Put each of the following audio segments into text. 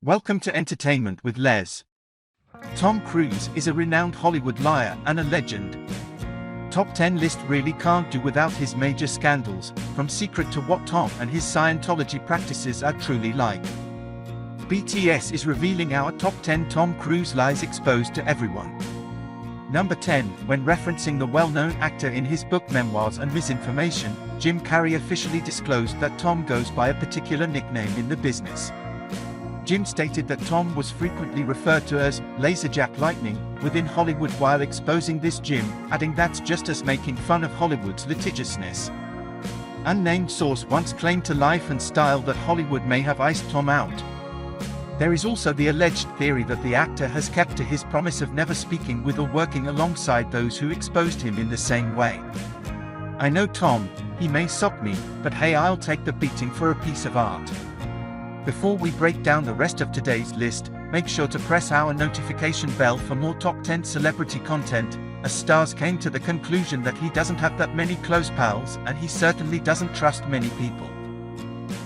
Welcome to Entertainment with Les. Tom Cruise is a renowned Hollywood liar and a legend. Top 10 list really can't do without his major scandals, from secret to what Tom and his Scientology practices are truly like. BTS is revealing our top 10 Tom Cruise lies exposed to everyone. Number 10, when referencing the well-known actor in his book Memoirs and Misinformation, Jim Carrey officially disclosed that Tom goes by a particular nickname in the business. Jim stated that Tom was frequently referred to as Laserjack Lightning within Hollywood while exposing this Jim, adding that's just us making fun of Hollywood's litigiousness. Unnamed source once claimed to Life and Style that Hollywood may have iced Tom out. There is also the alleged theory that the actor has kept to his promise of never speaking with or working alongside those who exposed him in the same way. I know Tom, he may sock me, but hey, I'll take the beating for a piece of art. Before we break down the rest of today's list, make sure to press our notification bell for more top 10 celebrity content, as Stars came to the conclusion that he doesn't have that many close pals and he certainly doesn't trust many people.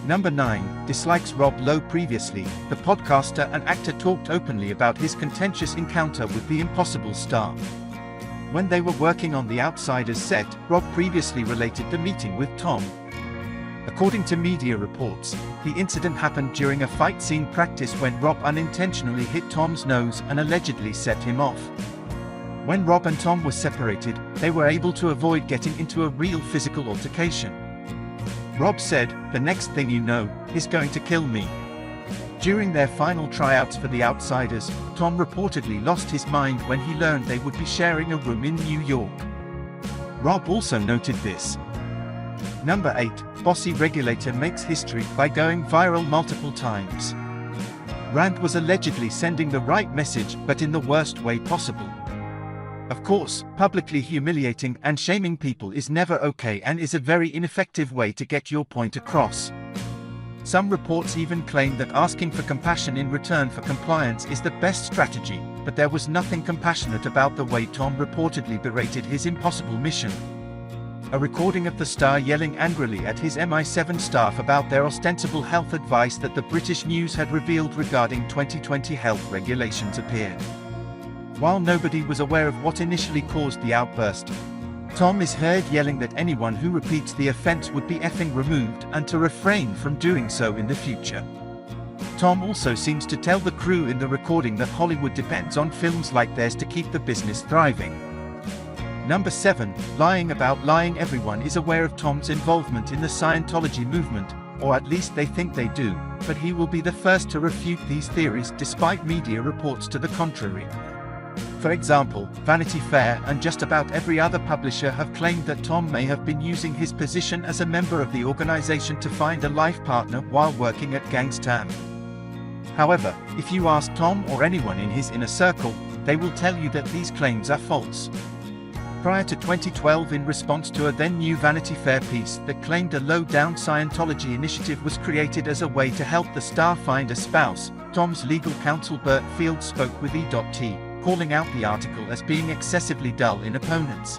Number 9, dislikes Rob Lowe. Previously, the podcaster and actor talked openly about his contentious encounter with the Impossible star. When they were working on The Outsiders set, Rob previously related the meeting with Tom. According to media reports, the incident happened during a fight scene practice when Rob unintentionally hit Tom's nose and allegedly set him off. When Rob and Tom were separated, they were able to avoid getting into a real physical altercation. Rob said, "The next thing you know, he's going to kill me." During their final tryouts for The Outsiders, Tom reportedly lost his mind when he learned they would be sharing a room in New York. Rob also noted this. Number 8, bossy regulator makes history by going viral multiple times. Rand was allegedly sending the right message but in the worst way possible. Of course, publicly humiliating and shaming people is never okay and is a very ineffective way to get your point across. Some reports even claim that asking for compassion in return for compliance is the best strategy, but there was nothing compassionate about the way Tom reportedly berated his impossible mission. A recording of the star yelling angrily at his MI7 staff about their ostensible health advice that the British news had revealed regarding 2020 health regulations appeared. While nobody was aware of what initially caused the outburst, Tom is heard yelling that anyone who repeats the offense would be effing removed and to refrain from doing so in the future. Tom also seems to tell the crew in the recording that Hollywood depends on films like theirs to keep the business thriving. Number 7, lying about lying. Everyone is aware of Tom's involvement in the Scientology movement, or at least they think they do, but he will be the first to refute these theories despite media reports to the contrary. For example, Vanity Fair and just about every other publisher have claimed that Tom may have been using his position as a member of the organization to find a life partner while working at Gangstam. However, if you ask Tom or anyone in his inner circle, they will tell you that these claims are false. Prior to 2012, in response to a then-new Vanity Fair piece that claimed a low-down Scientology initiative was created as a way to help the star find a spouse, Tom's legal counsel Bert Field spoke with E.T., calling out the article as being excessively dull in opponents.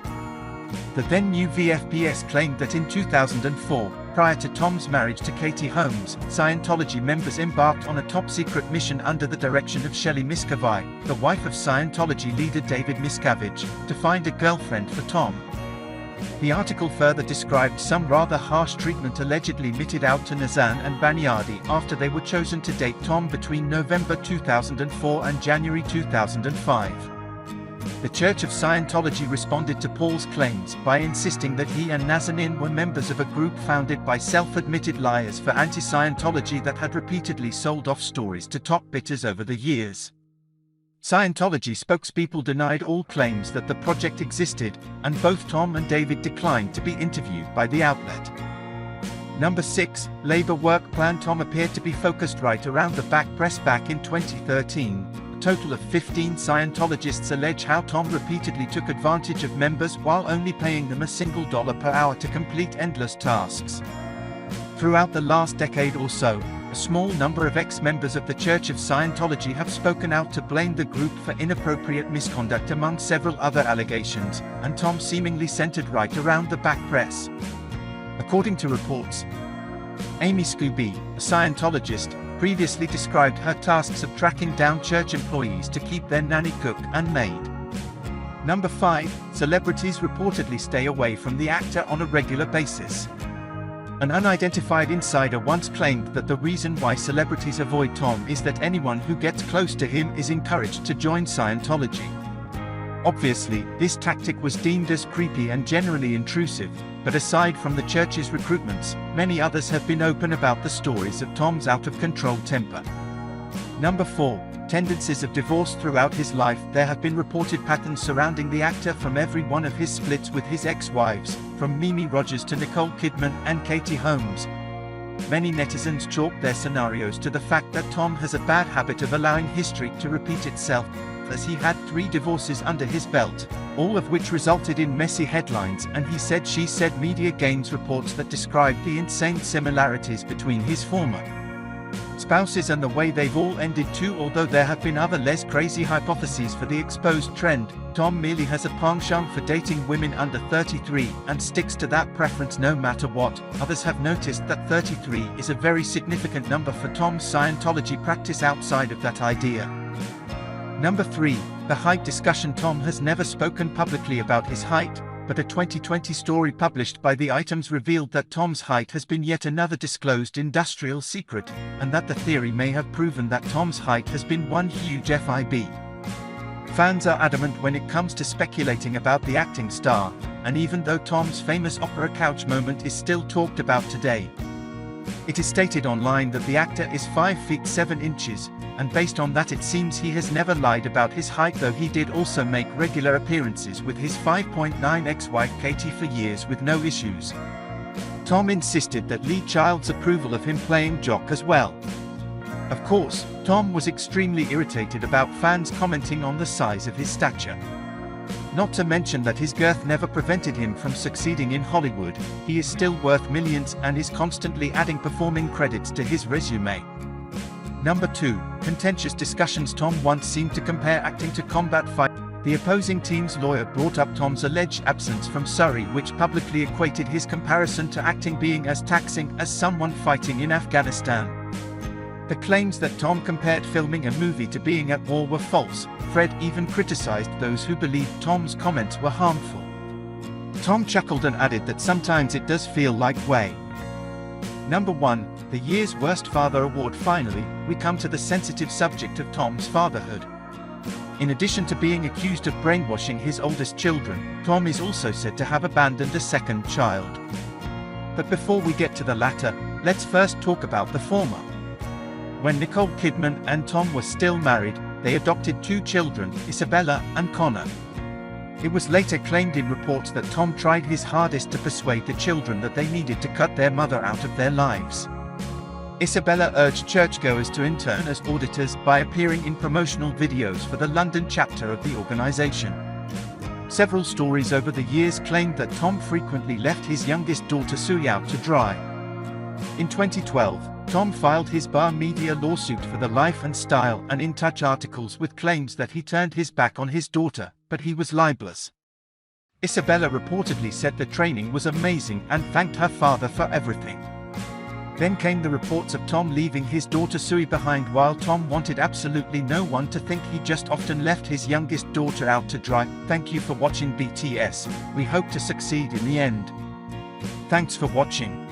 The then-new VFPS claimed that in 2004, prior to Tom's marriage to Katie Holmes, Scientology members embarked on a top-secret mission under the direction of Shelley Miscavige, the wife of Scientology leader David Miscavige, to find a girlfriend for Tom. The article further described some rather harsh treatment allegedly meted out to Nazan and Baniadi after they were chosen to date Tom between November 2004 and January 2005. The Church of Scientology responded to Paul's claims by insisting that he and Nazanin were members of a group founded by self-admitted liars for anti-Scientology that had repeatedly sold off stories to top bidders over the years. Scientology spokespeople denied all claims that the project existed, and both Tom and David declined to be interviewed by the outlet. Number 6, Labour work plan. Tom appeared to be focused right around the back press back in 2013. A total of 15 Scientologists allege how Tom repeatedly took advantage of members while only paying them $1 per hour to complete endless tasks. Throughout the last decade or so, a small number of ex-members of the Church of Scientology have spoken out to blame the group for inappropriate misconduct among several other allegations, and Tom seemingly centered right around the back press. According to reports, Amy Scooby, a Scientologist, previously described her tasks of tracking down church employees to keep their nanny, cook, and maid. Number 5. Celebrities reportedly stay away from the actor on a regular basis. An unidentified insider once claimed that the reason why celebrities avoid Tom is that anyone who gets close to him is encouraged to join Scientology. Obviously, this tactic was deemed as creepy and generally intrusive, but aside from the church's recruitments, many others have been open about the stories of Tom's out-of-control temper. Number 4. Tendencies of divorce throughout his life. There have been reported patterns surrounding the actor from every one of his splits with his ex-wives, from Mimi Rogers to Nicole Kidman and Katie Holmes. Many netizens chalk their scenarios to the fact that Tom has a bad habit of allowing history to repeat itself, as he had 3 divorces under his belt, all of which resulted in messy headlines, and he said she said media gains reports that described the insane similarities between his former spouses and the way they've all ended too. Although there have been other less crazy hypotheses for the exposed trend, Tom merely has a penchant for dating women under 33 and sticks to that preference no matter what. Others have noticed that 33 is a very significant number for Tom's Scientology practice outside of that idea. Number 3. The height discussion. Tom has never spoken publicly about his height, but a 2020 story published by The Items revealed that Tom's height has been yet another disclosed industrial secret, and that the theory may have proven that Tom's height has been one huge FIB. Fans are adamant when it comes to speculating about the acting star, and even though Tom's famous opera couch moment is still talked about today, it is stated online that the actor is 5 feet 7 inches, and based on that it seems he has never lied about his height, though he did also make regular appearances with his 5.9 ex-wife Katie for years with no issues. Tom insisted that Lee Child's approval of him playing jock as well. Of course, Tom was extremely irritated about fans commenting on the size of his stature. Not to mention that his girth never prevented him from succeeding in Hollywood. He is still worth millions and is constantly adding performing credits to his resume. Number 2. Contentious discussions. Tom once seemed to compare acting to combat fight. The opposing team's lawyer brought up Tom's alleged absence from Surrey, which publicly equated his comparison to acting being as taxing as someone fighting in Afghanistan. The claims that Tom compared filming a movie to being at war were false. Fred even criticized those who believed Tom's comments were harmful. Tom chuckled and added that sometimes it does feel like way. Number 1. The year's worst father award. Finally, we come to the sensitive subject of Tom's fatherhood. In addition to being accused of brainwashing his oldest children, Tom is also said to have abandoned a second child. But before we get to the latter, let's first talk about the former. When Nicole Kidman and Tom were still married, they adopted 2 children, Isabella and Connor. It was later claimed in reports that Tom tried his hardest to persuade the children that they needed to cut their mother out of their lives. Isabella urged churchgoers to intern as auditors by appearing in promotional videos for the London chapter of the organization. Several stories over the years claimed that Tom frequently left his youngest daughter Sui out to dry. In 2012, Tom filed his bar media lawsuit for the Life and Style and In Touch articles with claims that he turned his back on his daughter, but he was libelous. Isabella reportedly said the training was amazing and thanked her father for everything. Then came the reports of Tom leaving his daughter Sui behind, while Tom wanted absolutely no one to think he just often left his youngest daughter out to dry. Thank you for watching BTS. We hope to succeed in the end. Thanks for watching.